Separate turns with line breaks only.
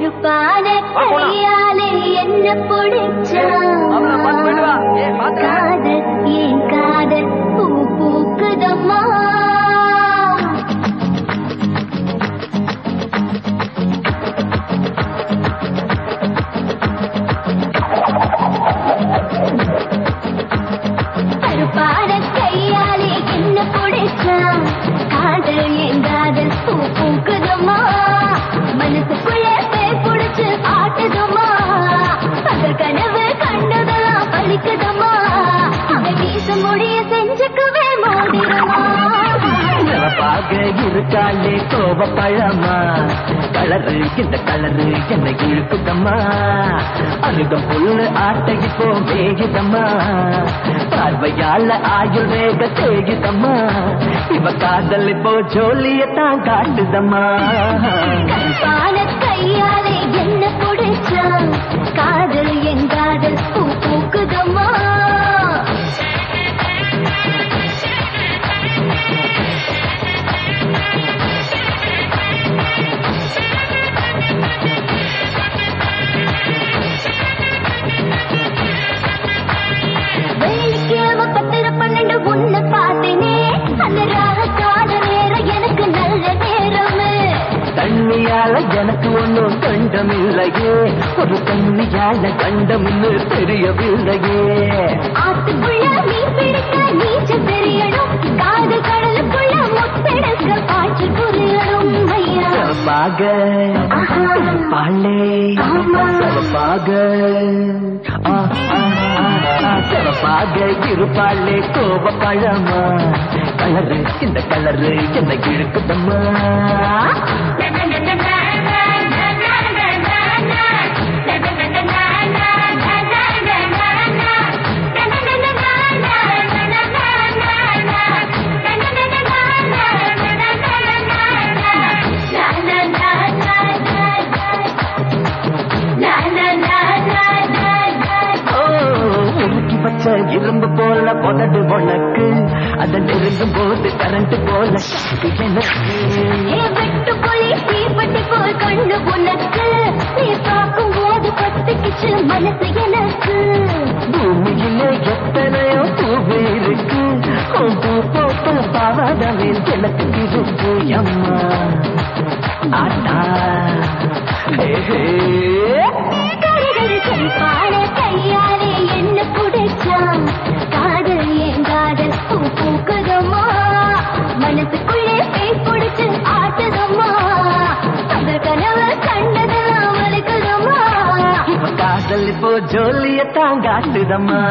கருப்பான கையாலே என்ன பிடிச்சான் காதல் ஏன் காதல் பூ பூக்குதம்மா கருப்பான கையாலே என்ன பிடிச்சான் காதல் ஏன் காதல் பூ பூக்குதம்மா மனசுக்குள்ளே பேய் புடிச்சு ஆட்டுதம்மா பகல் கனவு கண்டதெல்லாம் பலிக்குதம்மா அவன் வீச முடிய செஞ்சுக்கவே மோதிரமா
சிறப்பாக இருக்காளே கோவ பழமா கலரு இந்த கலரு என்னை இழுக்குதம்மா அருகம் புல்லு ஆட்டைக்கு போ வேகிதம்மா பார்வையால ஆயுள் வேக தேகிதம்மா இவ காதல் இப்போ ஜோலியத்தான் காட்டுதம்மா
கருப்பான கையாலே என்ன பிடிச்சான் காதல் என் காதல் பூ பூக்குதம்மா வெள்ளிக்கிழமை 10:12 உன்னை பார்த்தேனே அந்த ராகால நேரம் எனக்கு நல்ல நேரமே
தண்ணியால எனக்கு ஒன்னும் கண்டமில்லையே ஒரு தண்ணியால கண்டம்னு தெரியவில்லையே
ஆத்துக்குள்ள நீ பிடிக்க நீச்சல் தெரியணும் காது கடலுக்குள்ள முத்தெடுக்க பாய்ச்சல் புரியணும் ஐயா
சிறப்பாக பாலே சிறப்பாக சிறப்பாக இருப்பாளே கோப பழமா கலரு இந்த கலரு என்ன இழுக்குதம்மா இரும்பு போல பொதடு உனக்கு அதை நெருங்கும் போது கரண்ட் போல எனக்கு
வெட்டுக்குழி தீப்பட்டி போல் கண்ணு உனக்கு நீ பார்க்கும் போது பத்துக்கிச்சு மனசு எனக்கு
பூமியிலே எத்தனையோ பூவு இருக்கு பூ போட்ட பாவாதமே எனக்கு இருக்கு அம்மா ஆட்டா
கருப்பான கையாலே என்ன பிடிச்சான் காதல் என் காதல் பூ பூக்குதம்மா மனசுக்குள்ளே பேய் பிடிச்சு ஆட்டுதம்மா பகல் கனவு கண்டதெல்லாம் வலிக்குதம்மா
காதல் இப்போ ஜோலியத்தான் காட்டுதம்மா